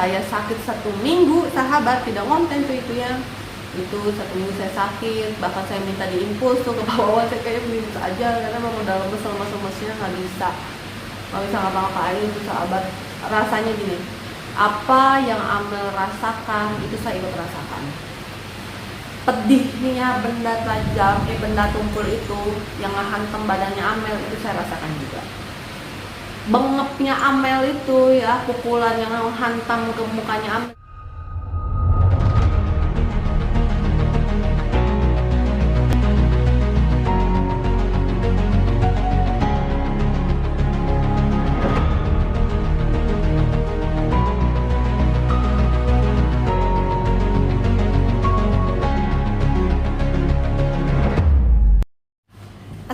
saya sakit 1 minggu, sahabat, tidak konten tuh itu ya. Itu 1 minggu saya sakit, bahkan saya minta diinfus tuh ke bawah, saya kayak minta aja karena memang udah lemes-lemesnya nggak bisa ngapa-ngapain tuh sahabat. Rasanya gini, apa yang Amel rasakan itu saya ikut rasakan. Pedihnya benda tajam, benda tumpul itu yang ngehantam badannya Amel itu saya rasakan juga. Bengepnya Amel itu ya, pukulan yang menghantam ke mukanya Amel.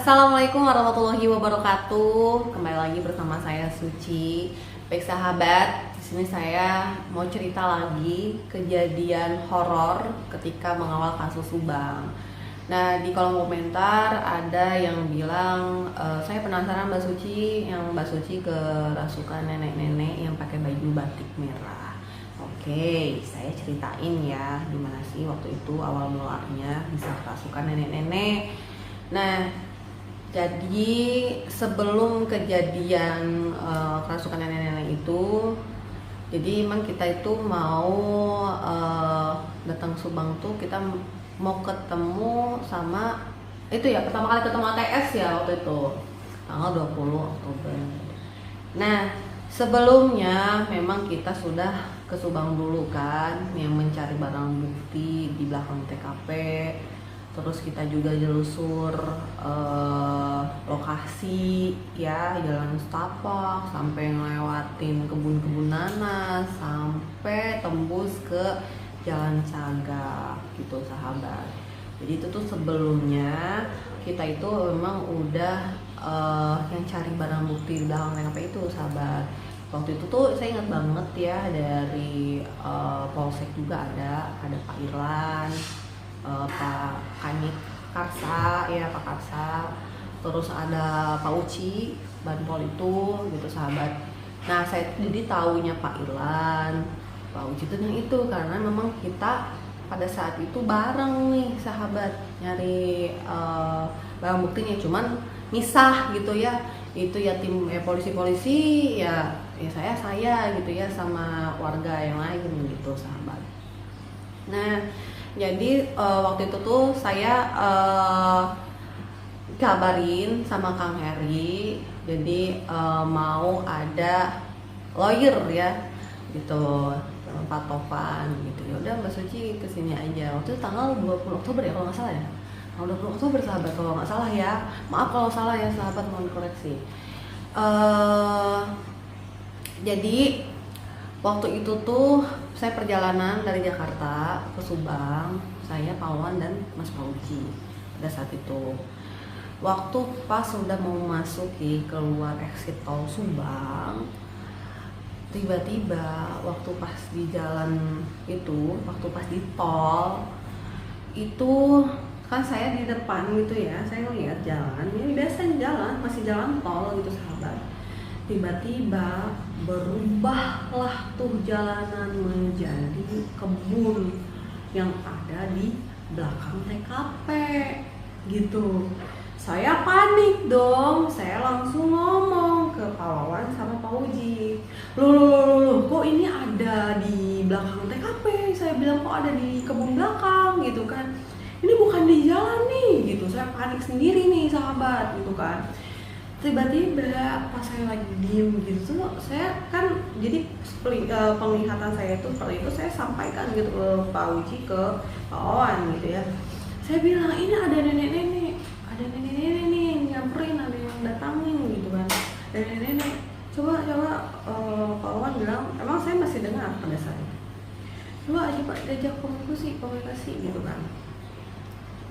Assalamualaikum warahmatullahi wabarakatuh. Kembali lagi bersama saya Suci. Baik sahabat, di sini saya mau cerita lagi kejadian horor ketika mengawal kasus Subang. Nah, di kolom komentar ada yang bilang saya penasaran Mbak Suci, yang Mbak Suci kerasukan nenek-nenek yang pakai baju batik merah. Oke, saya ceritain ya gimana sih waktu itu awal mulanya bisa kerasukan nenek-nenek. Nah, jadi sebelum kejadian kerasukan nenek-nenek itu, jadi emang kita itu mau datang Subang tuh kita mau ketemu sama itu ya, pertama kali ketemu ATS ya waktu itu tanggal 20 Oktober. Nah, sebelumnya memang kita sudah ke Subang dulu kan, yang mencari barang bukti di belakang TKP. Terus kita juga jelusur lokasi ya, jalan setapak sampai ngelewatin kebun-kebun nanas sampai tembus ke jalan Cagak gitu sahabat. Jadi itu tuh sebelumnya kita itu memang udah yang cari barang bukti di belakang TKP itu sahabat. Waktu itu tuh saya ingat banget ya, dari Polsek juga ada Pak Irlan, Pak Kanit Karsa ya, Pak Karsa, terus ada Pak Uci Banpol itu gitu sahabat. Nah, saya jadi taunya Pak Irlan, Pak Uci itu yang itu karena memang kita pada saat itu bareng nih sahabat nyari barang buktinya, cuman misah gitu ya. Itu ya tim polisi-polisi ya saya gitu ya sama warga yang lain gitu sahabat. Nah, jadi waktu itu tuh saya kabarin sama Kang Heri, jadi mau ada lawyer ya gitu, Pak Tovan gitu. Ya udah Mbak Suci kesini aja. Waktu itu tanggal 20 Oktober ya kalau nggak salah ya. Tanggal 20 Oktober sahabat kalau nggak salah ya. Maaf kalau salah ya sahabat, mohon koreksi. Jadi waktu itu tuh saya perjalanan dari Jakarta ke Subang, saya, Pawan dan Mas Pauji. Pada saat itu, waktu pas sudah mau masuki keluar exit tol Subang, tiba-tiba waktu pas di jalan itu, waktu pas di tol itu kan saya di depan gitu ya, saya lihat jalan, ini biasa jalan, masih jalan tol gitu sahabat. Tiba-tiba berubahlah tuh jalanan menjadi kebun yang ada di belakang TKP gitu. Saya panik dong, saya langsung ngomong ke Pak Wawan sama Pak Uji. Loh, kok ini ada di belakang TKP? Saya bilang kok ada di kebun belakang gitu kan. Ini bukan di jalan nih gitu. Saya panik sendiri nih sahabat gitu kan. Tiba-tiba pas saya lagi diem gitu tuh, saya kan jadi penglihatan saya itu seperti itu, saya sampaikan gitu ke Pak Uji, ke Pak Wawan gitu ya. Saya bilang ini ada nenek-nenek nih yang nyamperin, ada yang datangin gitu kan, ada nenek-nenek. Coba Pak Wawan bilang, emang saya masih dengar pada saat itu. Coba aja Pak diajak komunikasi gitu kan.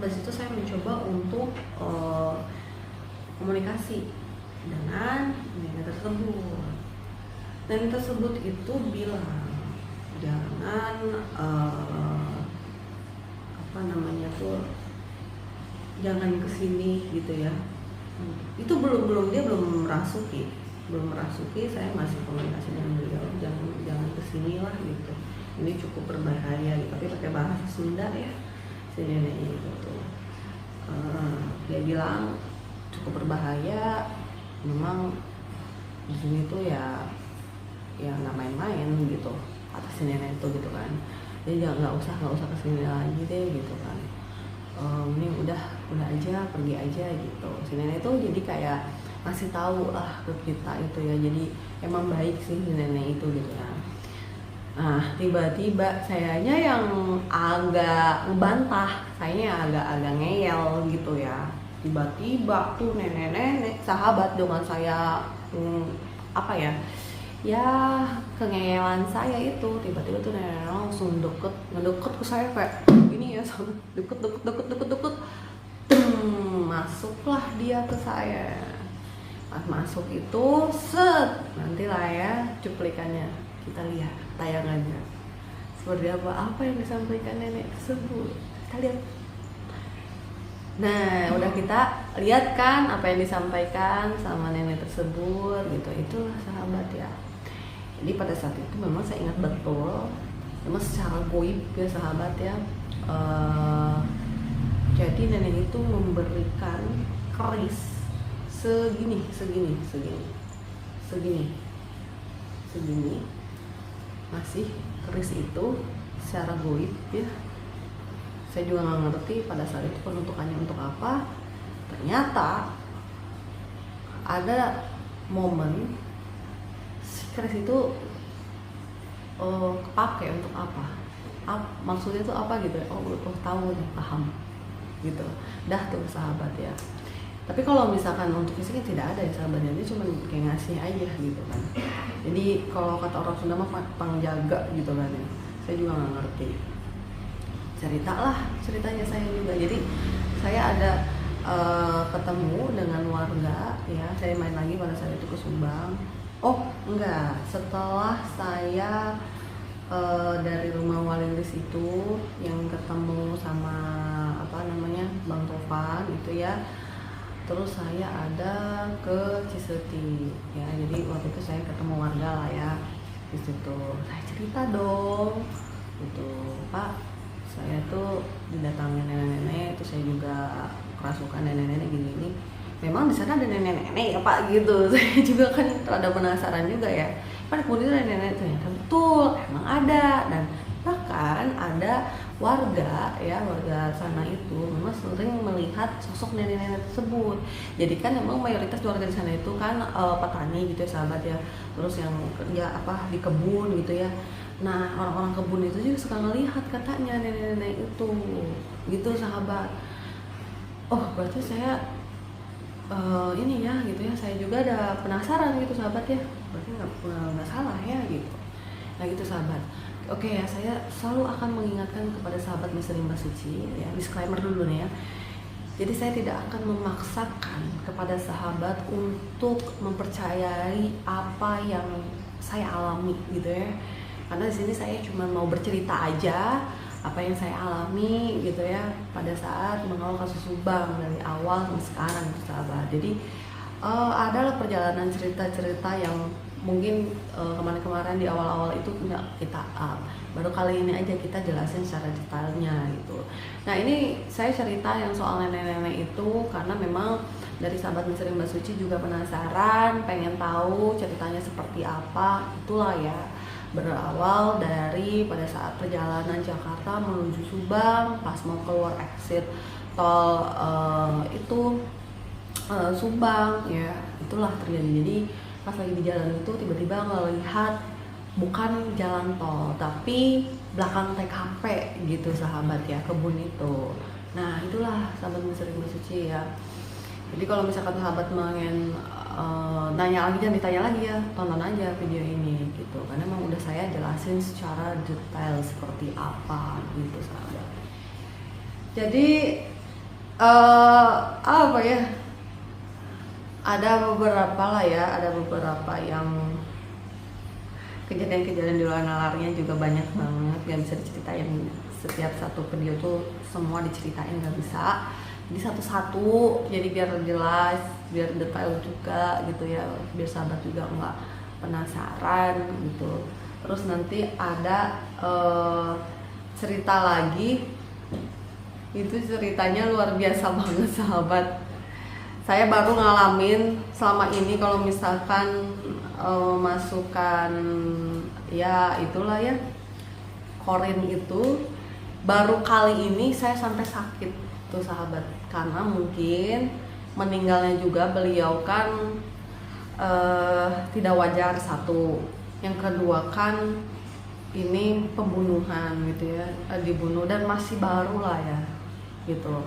Dari situ saya mencoba untuk komunikasi dengan nenek tersebut. Nenek tersebut itu bilang jangan jangan kesini gitu ya. Itu dia belum merasuki belum merasuki, saya masih komunikasi dengan beliau, jangan kesini lah gitu, ini cukup berbahaya gitu. Tapi pakai bahasa Sunda ya si nenek itu tuh. Dia bilang cukup berbahaya, memang di sini tuh ya nggak main-main gitu kata si nenek itu gitu kan. Jadi nggak usah kesini lagi deh gitu kan. Ini udah aja, pergi aja gitu. Si nenek itu jadi kayak ngasih tahu lah ke kita itu ya, jadi emang baik sih si nenek itu gitu ya. Nah tiba-tiba sayanya yang agak ngebantah, sayanya agak ngeyel gitu ya. Tiba-tiba tuh nenek-nenek sahabat dengan saya, apa ya kengeyelan saya itu, tiba-tiba tuh nenek langsung ngedeket ke saya kayak gini ya, deket, masuklah dia ke saya. Pas masuk itu nantilah ya cuplikannya, kita lihat tayangannya seperti apa yang disampaikan nenek tersebut, kita lihat. Nah udah kita lihat kan apa yang disampaikan sama nenek tersebut gitu. Itulah sahabat ya. Jadi pada saat itu memang saya ingat betul, memang secara goib ya sahabat ya. Jadi nenek itu memberikan keris segini, masih keris itu secara goib ya. Saya juga nggak ngerti pada saat itu penuntukannya untuk apa. Ternyata ada momen si keris itu kepake untuk apa? Maksudnya itu apa gitu ya? Tahu nih, paham gitu. Dah tuh sahabat ya. Tapi kalau misalkan untuk fisiknya tidak ada ya sahabatnya, ini cuma kayak ngasih aja gitu kan. Jadi kalau kata orang Sunda mah pangjaga gitu kan ya. Saya juga nggak ngerti. Ceritanya saya juga. Jadi saya ada ketemu dengan warga ya. Saya main lagi pada saat itu ke Subang. Oh enggak, setelah saya dari rumah Walilis itu yang ketemu sama Bang Tovan itu ya. Terus saya ada ke Ciseti ya, jadi waktu itu saya ketemu warga lah ya di situ. Saya cerita dong gitu, Pak, saya tuh didatangi nenek-nenek, terus saya juga kerasukan nenek-nenek gini. Memang di sana ada nenek-nenek ya Pak gitu. Saya juga kan rada penasaran juga ya. Kan kemudian nenek-nenek ternyata betul emang ada, dan bahkan ada warga sana itu memang sering melihat sosok nenek-nenek tersebut. Jadi kan memang mayoritas warga di sana itu kan petani gitu ya sahabat ya, terus yang kerja di kebun gitu ya. Nah orang-orang kebun itu juga suka ngelihat katanya nenek-nenek itu gitu sahabat. Oh berarti saya ini ya gitu ya, saya juga ada penasaran gitu sahabat ya, berarti nggak salah ya gitu. Nah gitu sahabat. Oke ya, saya selalu akan mengingatkan kepada sahabat Misteri Mbak Suci ya, disclaimer dulu nih ya. Jadi saya tidak akan memaksakan kepada sahabat untuk mempercayai apa yang saya alami gitu ya. Karena di sini saya cuma mau bercerita aja apa yang saya alami gitu ya pada saat mengawal kasus Subang dari awal sampai sekarang gitu sahabat. Jadi adalah perjalanan cerita-cerita yang mungkin kemarin-kemarin di awal-awal itu nggak kita baru kali ini aja kita jelasin secara detailnya gitu. Nah ini saya cerita yang soal nenek-nenek itu karena memang dari sahabat Misteri Mbak Suci juga penasaran, pengen tahu ceritanya seperti apa. Itulah ya berawal dari pada saat perjalanan Jakarta menuju Subang, pas mau keluar exit tol itu Subang ya, itulah terjadi. Jadi pas lagi di jalan itu tiba-tiba ngelihat bukan jalan tol tapi belakang TKP gitu sahabat ya, kebun itu. Nah itulah sahabat Misteri Mbak Suci ya. Jadi kalau misalkan sahabat pengen nanya lagi, jangan ditanya lagi ya, tonton aja video ini gitu, karena emang udah saya jelasin secara detail seperti apa gitu sahabat. Jadi apa ya, ada beberapa yang kejadian-kejadian di luar nalarnya juga banyak banget, gak bisa diceritain setiap satu video tuh semua diceritain, gak bisa. di satu-satu, jadi biar jelas, biar detail juga gitu ya, biar sahabat juga nggak penasaran gitu. Terus nanti ada cerita lagi, itu ceritanya luar biasa banget sahabat. Saya baru ngalamin selama ini kalau misalkan masukkan ya itulah ya korin itu, baru kali ini saya sampai sakit tuh sahabat, karena mungkin meninggalnya juga beliau kan tidak wajar satu, yang kedua kan ini pembunuhan gitu ya, dibunuh dan masih baru lah ya gitu.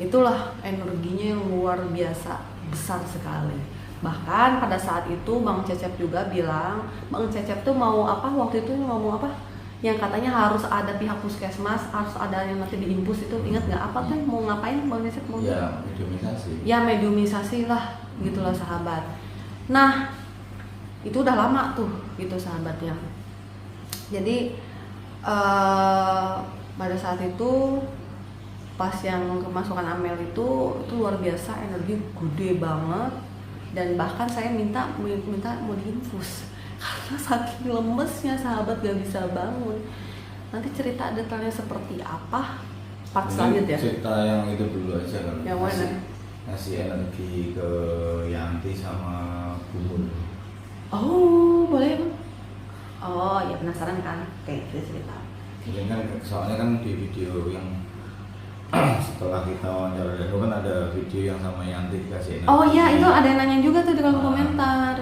Itulah energinya yang luar biasa besar sekali. Bahkan pada saat itu Bang Cecep juga bilang, Bang Cecep tuh mau apa waktu itu, ngomong apa yang katanya harus ada pihak puskesmas, harus ada yang nanti diimpus itu, ingat nggak apa tuh mau ngapain Bang Cecep? Mau ya mediumisasi. Ya mediumisasi lah gitulah sahabat. Nah itu udah lama tuh gitu sahabat ya. Jadi pada saat itu pas yang kemasukan Amel itu luar biasa, energi gede banget, dan bahkan saya minta mau diinfus karena saking lemesnya sahabat gak bisa bangun. Nanti cerita detailnya seperti apa part selanjutnya. Cerita yang itu dulu aja kan. Yang mana? Ngasih energi ke Yanti sama Bumul. Oh boleh Bang. Oh ya penasaran kan? Oke kita cerita. Mungkin kan soalnya kan di video yang setelah kita wawancara itu kan ada video yang sama Yanti dikasih energi. Oh iya itu ada yang nanya juga tuh di kolom komentar.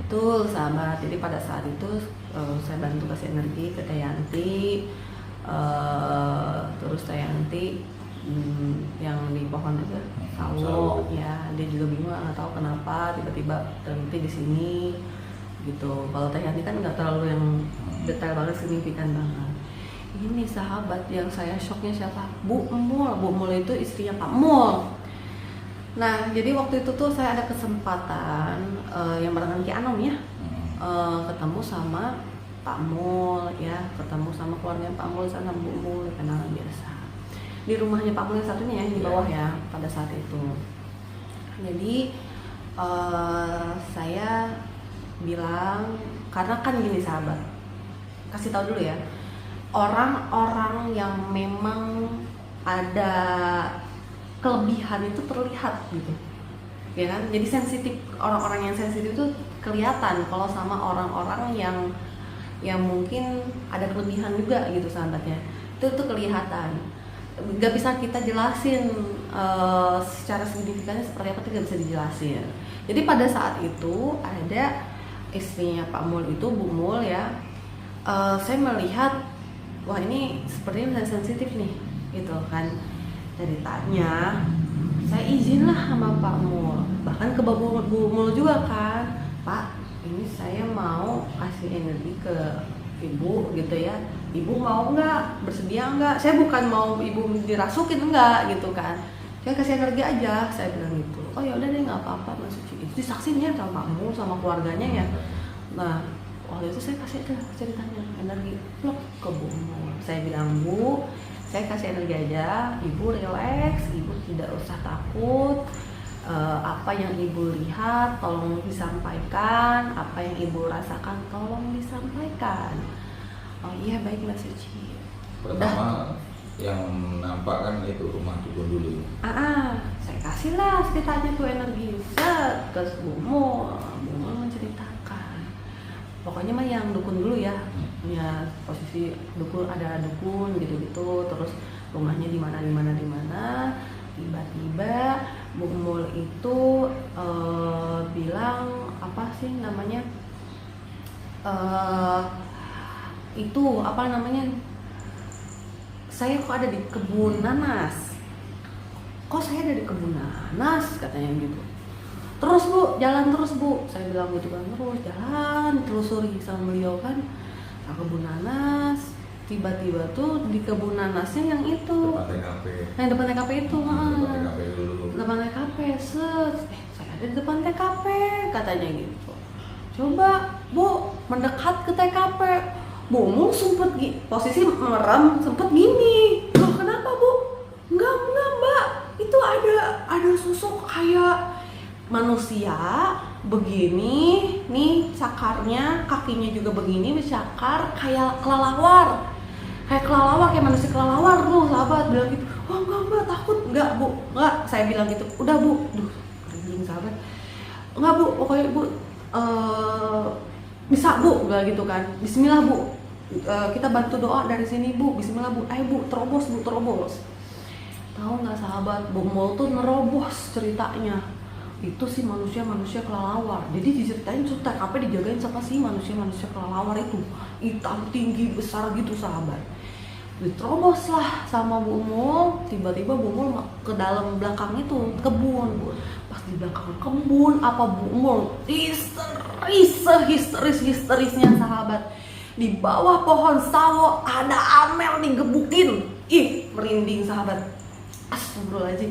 Betul sahabat, jadi pada saat itu saya bantu kasih energi ke Teh Yanti, terus Teh Yanti yang di pohon itu sawo ya, dia juga bingung nggak tahu kenapa tiba-tiba berhenti di sini gitu. Kalau Teh Yanti kan nggak terlalu yang detail banget, signifikan banget. Ini sahabat yang saya shocknya siapa? Bu Mul itu istrinya Pak Mul. Nah jadi waktu itu tuh saya ada kesempatan yang barengan Ki Anom ya, ketemu sama Pak Mul ya, ketemu sama keluarga Pak Mul sana, Bu Mul, kenalan biasa di rumahnya Pak Mul yang satunya ya, di bawah ya pada saat itu. Jadi saya bilang, karena kan gini sahabat, kasih tahu dulu ya, orang-orang yang memang ada kelebihan itu terlihat gitu ya kan, jadi sensitif, orang-orang yang sensitif itu kelihatan kalau sama orang-orang yang mungkin ada kelebihan juga gitu sahabatnya, itu kelihatan, nggak bisa kita jelasin secara signifikannya seperti apa, itu nggak bisa dijelasin. Jadi pada saat itu ada istrinya Pak Mul itu, Bu Mul ya, saya melihat wah ini sepertinya sensitif nih gitu kan. Ceritanya saya izin lah sama Pak Mul, bahkan ke Bu Mul juga kan, Pak ini saya mau kasih energi ke ibu gitu ya, ibu mau nggak, bersedia nggak? Saya bukan mau ibu dirasukin enggak gitu kan, saya kasih energi aja, saya bilang gitu. Oh ya udah deh nggak apa-apa Mas Suci, itu disaksinya sama Pak Mul sama keluarganya ya. Nah waktu itu saya kasih ceritanya energi plok ke Bu Mul, saya bilang Bu, saya kasih energi aja, ibu relax, ibu tidak usah takut, apa yang ibu lihat tolong disampaikan, apa yang ibu rasakan tolong disampaikan. Oh iya baik Mbak Suci. Pertama yang nampak kan itu rumah dukun dulu. Saya kasih lah ceritanya tuh energi, set ke Bu Mul menceritakan. Pokoknya mah yang dukun dulu ya. Ya posisi dukun, ada dukun gitu-gitu, terus rumahnya di mana. Tiba-tiba Bu Mul itu bilang apa sih namanya, itu apa namanya, saya kok ada di kebun nanas, katanya gitu. Terus Bu, jalan terus Bu, saya bilang gitu kan, terus jalan telusuri sama beliau kan, ke kebun nanas. Tiba-tiba tuh di kebun nanasnya yang itu, depan TKP itu, depan TKP, saya ada di depan TKP katanya gitu. Coba Bu mendekat ke TKP, Bu Mul sempet posisi merem, sempet gini. Loh kenapa Bu? Enggak Mbak, itu ada ada susuk kayak manusia begini, nih cakarnya, kakinya juga begini, bercakar kayak kelelawar. Kayak manusia kelelawar tuh, sahabat bilang gitu. Wah enggak, takut. Enggak bu, enggak, saya bilang gitu. Udah bu, merinding sahabat. Enggak bu, pokoknya bu bisa bu, bilang gitu kan. Bismillah bu, kita bantu doa dari sini bu, bismillah bu. Ayo bu, terobos bu, terobos. Tahu nggak sahabat, Bumul tuh nerobos ceritanya. Itu sih manusia kelelawar. Jadi diceritain tuh TKP dijagain sama si manusia kelelawar itu. Hitam tinggi besar gitu sahabat. Diterobos lah sama Bumul. Tiba-tiba Bumul ke dalam belakang itu kebun. Pas di belakang kebun apa Bumul histerisnya sahabat. Di bawah pohon sawo ada Amel digebukin. Ih, merinding sahabat. Astagfirullahaladzim.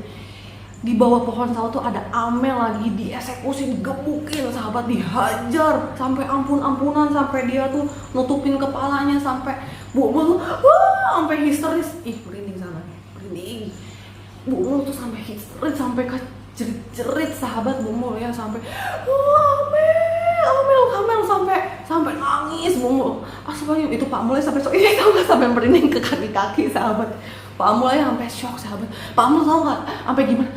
Di bawah pohon sawo tuh ada Amel lagi dieksekusi, digebukin sahabat, dihajar sampai ampunan sampai dia tuh nutupin kepalanya sampai Bumul wah sampai histeris. Ih, merinding sahabat, merinding. Bumul tuh sampai histeris, sampai jerit-jerit sahabat Bumul ya, sampai Amel sampai nangis Bumul. Astagfirullah, itu Pak Mulai sampai ini tau nggak, sampai merinding ke kaki sahabat. Pak Mulai sampai shock sahabat. Pak Mul tau nggak sampai gimana?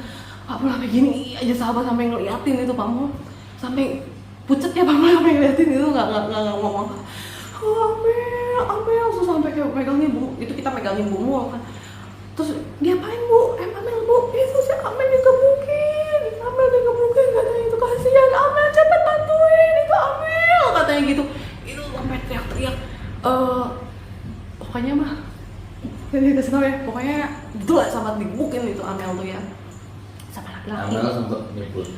Pak Mul sampai gini aja sahabat, sampai ngeliatin itu Pak Mul, sampai pucet ya Pak Mul, sampai ngeliatin itu nggak ngomong. Amel terus sampai kayak megangin Bu, itu kita megangin Bumul kan. Terus diapain Bu? Amel Bu, itu si Amel digebukin, katanya itu, kasihan Amel, cepet bantuin itu Amel, katanya gitu. Itu sampai teriak-teriak. Pokoknya mah jadi kasih tau ya, pokoknya gitu lah sama digebukin itu Amel tuh ya, sama laki-laki. Amel sempat nyebut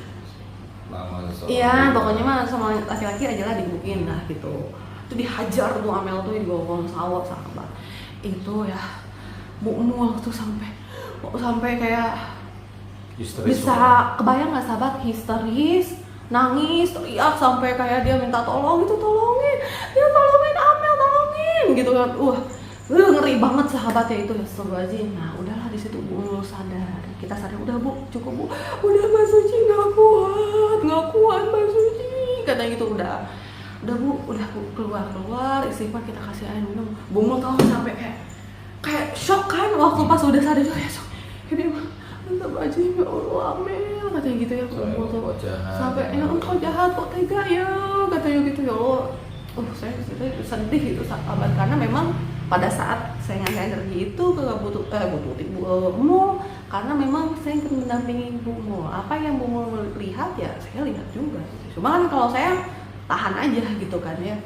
nama seseorang. Iya, pokoknya mah sama laki-laki aja lah digebukin lah gitu. Itu dihajar tuh Amel tuh di bawah pohon sawo sahabat. Itu ya Bumul tuh sampai kayak Histeris bisa banget. kebayang nggak sahabat, histeris, nangis, teriak sampai kayak dia minta tolong gitu, tolongin Amel, tolongin gitu kan. Ngeri banget sahabatnya itu, astagfirullahaladzim. Nah udahlah di situ Bumul sadar, kita sadar, udah Bu, cukup Bu, udah Mbak Suci nggak kuat Mbak Suci, katanya gitu. Udah Bu, keluar istighfar, kita kasih air minum. Bumul tau sampai kayak shock kan waktu pas udah sadar tuh ya, shock. Kayak dia astagfirullahaladzim, ya Allah Amel, katanya gitu ya Bumul tuh. Sampai engkau jahat kok tega ya, katanya gitu ya Allah. Saya sedih itu sahabat, karena memang pada saat saya ngasih energi itu ke Bumul, karena memang saya ingin mendampingi Bumul. Apa yang Bumul lihat ya saya lihat juga. Cuma kan kalau saya tahan aja gitu kan ya.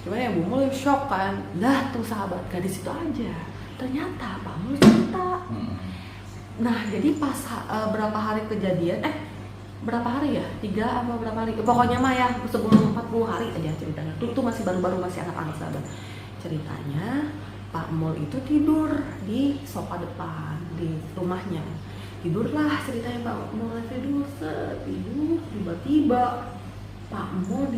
Cuman ya Bumul shock kan. Dah tuh sahabat, gak di situ aja. Ternyata Pak Mul cerita. Nah jadi pas berapa hari kejadian, berapa hari ya? 3 apa berapa hari? Pokoknya mah ya sebelum 40 hari aja ceritanya. Itu masih baru-baru, masih anak-anak sahabat. Ceritanya Pak Mul itu tidur di sofa depan di rumahnya. Tidurlah ceritanya Pak Mul tidur, tiba-tiba Pak Mul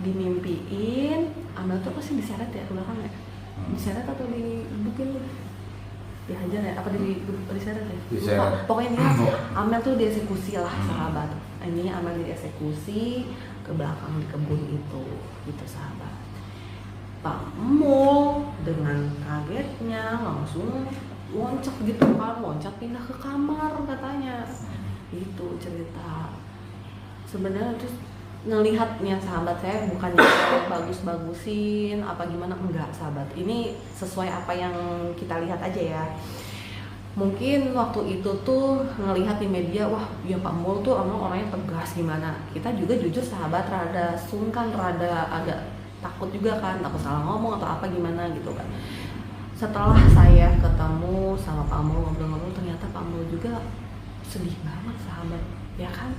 dimimpiin Amel tuh pasti diseret ya ke belakang ya? Diseret atau dibukin tuh? Dihajar ya? Apa diseret ya? Diseret. Pokoknya ini Amel tuh dieksekusi lah sahabat. Ini Amel dieksekusi ke belakang di kebun itu gitu sahabat. Pak Mul dengan kagetnya langsung loncat gitu kan, loncat pindah ke kamar katanya. Itu cerita. Sebenarnya terus ngelihatnya sahabat, saya bukannya bagus-bagusin apa gimana, enggak sahabat. Ini sesuai apa yang kita lihat aja ya. Mungkin waktu itu tuh ngelihat di media, wah ya Pak Mul tuh emang orangnya tegas gimana. Kita juga jujur sahabat rada sungkan, rada agak takut juga kan, takut salah ngomong atau apa gimana gitu kan. Setelah saya ketemu sama Pak Mul, ngobrol-ngobrol, ternyata Pak Mul juga sedih banget sahabat, ya kan?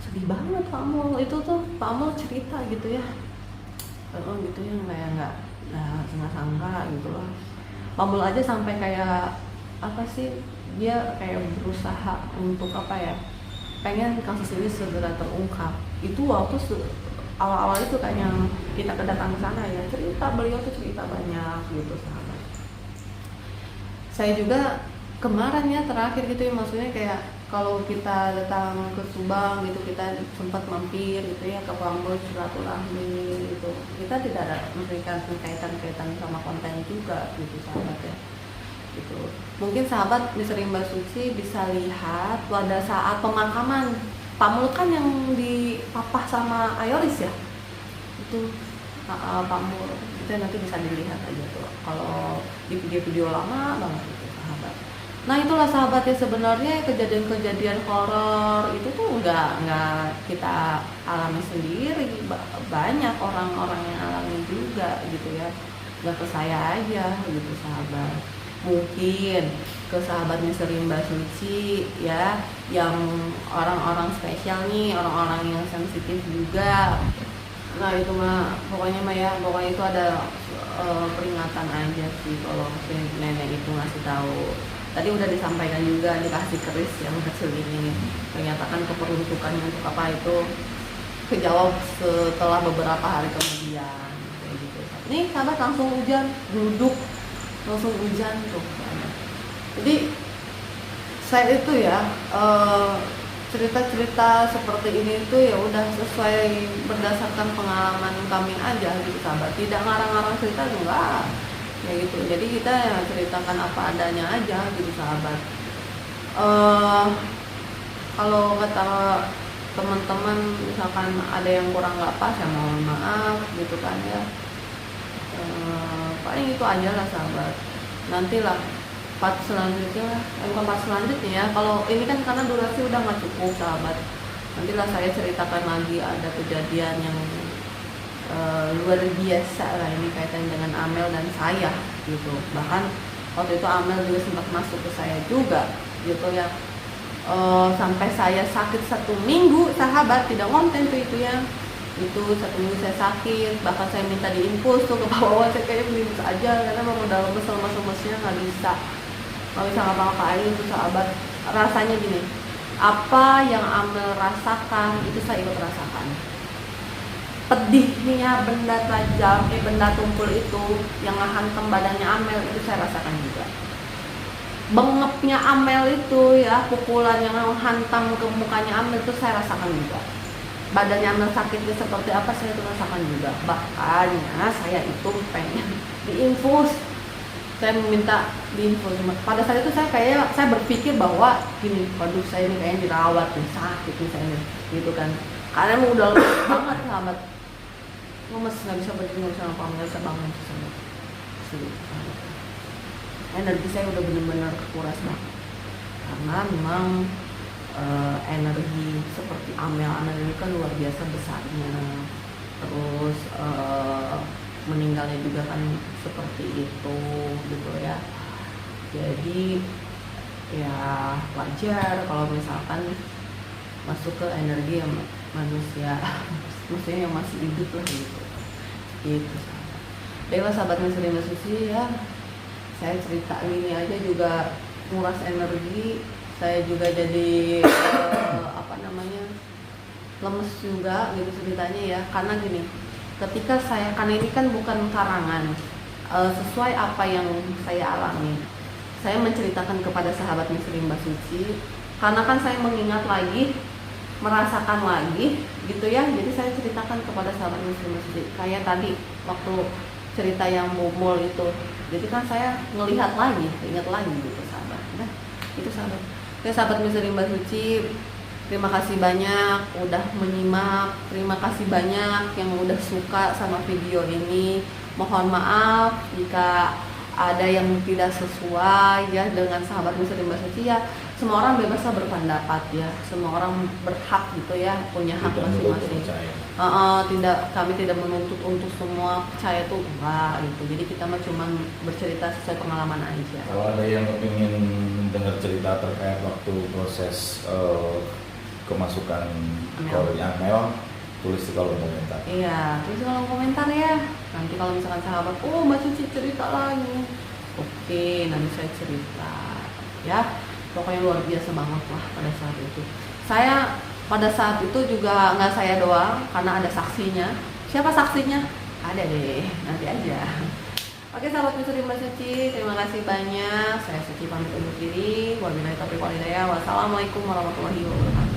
Sedih banget Pak Mul, itu tuh Pak Mul cerita gitu ya, gitu ya, kayak nggak sangka gitu loh. Pak Mul aja sampai kayak apa sih, dia kayak berusaha untuk apa ya, pengen kasus ini segera terungkap. Itu waktu awal-awal itu kan yang kita kedatang ke sana ya, beliau tuh cerita banyak gitu sahabat. Saya juga kemarin ya terakhir gitu ya, maksudnya kayak kalau kita datang ke Subang gitu, kita sempat mampir gitu ya ke Prambors silaturahmi gitu, kita tidak ada memberikan kaitan-kaitan sama konten juga gitu sahabat ya gitu. Mungkin sahabat misteri Mbak Suci bisa lihat pada saat pemakaman Pak Mul kan yang dipapah sama Ayolis ya itu, Pak Mul itu nanti bisa dilihat aja tuh kalau di video-video lama banget itu sahabat. Nah itulah sahabat ya, sebenarnya kejadian-kejadian horor itu tuh nggak kita alami sendiri, banyak orang-orang yang alami juga gitu ya, nggak ke saya aja gitu sahabat. Mungkin ke sahabat misteri Mbak Suci ya, yang orang-orang spesial nih, orang-orang yang sensitif juga. Nah itu mah pokoknya mah ya, pokoknya itu ada peringatan aja sih kalau si nenek itu ngasih tahu. Tadi udah disampaikan juga, dikasih keris yang kecil ini, menyatakan keperuntukannya untuk apa itu kejawab setelah beberapa hari kemudian kayak gitu. Nih sahabat langsung hujan, duduk langsung hujan tuh. Jadi saya itu ya cerita-cerita seperti ini tuh ya udah sesuai berdasarkan pengalaman kami aja gitu sahabat, tidak ngarang-ngarang cerita enggak ya gitu. Jadi kita ya ceritakan apa adanya aja gitu sahabat. Kalau kata teman-teman misalkan ada yang kurang nggak pas ya mohon maaf gitu kan ya. Paling itu aja lah sahabat, nantilah part selanjutnya lah, bukan part selanjutnya ya, kalau ini kan karena durasi udah nggak cukup sahabat, nantilah saya ceritakan lagi ada kejadian yang luar biasa lah ini kaitan dengan Amel dan saya gitu. Bahkan waktu itu Amel juga sempat masuk ke saya juga gitu ya, sampai saya sakit 1 minggu sahabat, tidak konten tuh itu ya, itu 1 minggu saya sakit, bahkan saya minta diinfus tuh ke bawah, saya kayaknya beli aja karena memang dalam lemes-lemesnya nggak bisa ngapa-ngapain itu sahabat. Rasanya gini, apa yang Amel rasakan itu saya ikut rasakan. Pedihnya benda tajam, benda tumpul itu yang ngehantam badannya Amel itu saya rasakan juga. Bengepnya Amel itu ya, pukulan yang menghantam ke mukanya Amel itu saya rasakan juga. Badannya Amel sakitnya seperti apa saya itu rasakan juga. Bahkan saya itu pengen diinfus, saya meminta diinfus. Pada saat itu saya berpikir bahwa gini, waduh saya ini kayaknya dirawat nih, sakit nih saya gitu kan, karena emang udah lemes banget sahabat, lemes nggak bisa berdiri, nggak bisa ngapa, nggak bisa bangun sahabat. Energi saya udah benar-benar kekuras banget karena memang energi seperti Amel ini kan luar biasa besarnya, terus meninggalnya juga kan seperti itu gitu ya. Jadi ya wajar kalau misalkan masuk ke energi yang manusia maksudnya yang masih hidup lah gitu sahabat. Baiklah sahabat misteri Mbak Suci ya, saya cerita ini aja juga nguras energi saya juga, jadi lemes juga gitu ceritanya ya, karena gini, ketika karena ini kan bukan karangan, sesuai apa yang saya alami, saya menceritakan kepada sahabat misteri Mbak Suci karena kan saya mengingat lagi, merasakan lagi gitu ya, jadi saya ceritakan kepada sahabat misteri Mbak Suci. Kayak tadi waktu cerita yang bobol itu, jadi kan saya ngelihat lagi, ingat lagi gitu sahabat. Nah itu sahabat. Oke sahabat misteri Mbak Suci, terima kasih banyak udah menyimak, terima kasih banyak yang udah suka sama video ini. Mohon maaf jika ada yang tidak sesuai ya dengan sahabat misteri Mbak Suci ya. Semua orang bebas lah berpendapat ya, semua orang berhak gitu ya, punya hak masing-masing. Kami tidak menuntut untuk semua percaya tuh enggak gitu. Jadi kita mah cuma bercerita sesuai pengalaman aja. Kalau ada yang ingin dengar cerita terkait waktu proses kemasukan Amel, tulis di kolom komentar. Iya, tulis di kolom komentar ya. Nanti kalau misalkan sahabat, Mbak Suci cerita lagi, oke, nanti saya cerita ya. Pokoknya luar biasa banget lah pada saat itu. Saya pada saat itu juga nggak saya doang, karena ada saksinya. Siapa saksinya? Ada deh, nanti aja. Oke Oke sahabat Misuri Mbak Suci, terima kasih banyak. Saya Suci pamit undur diri. Wabillahi taufiq wal hidayah. Wassalamualaikum warahmatullahi wabarakatuh.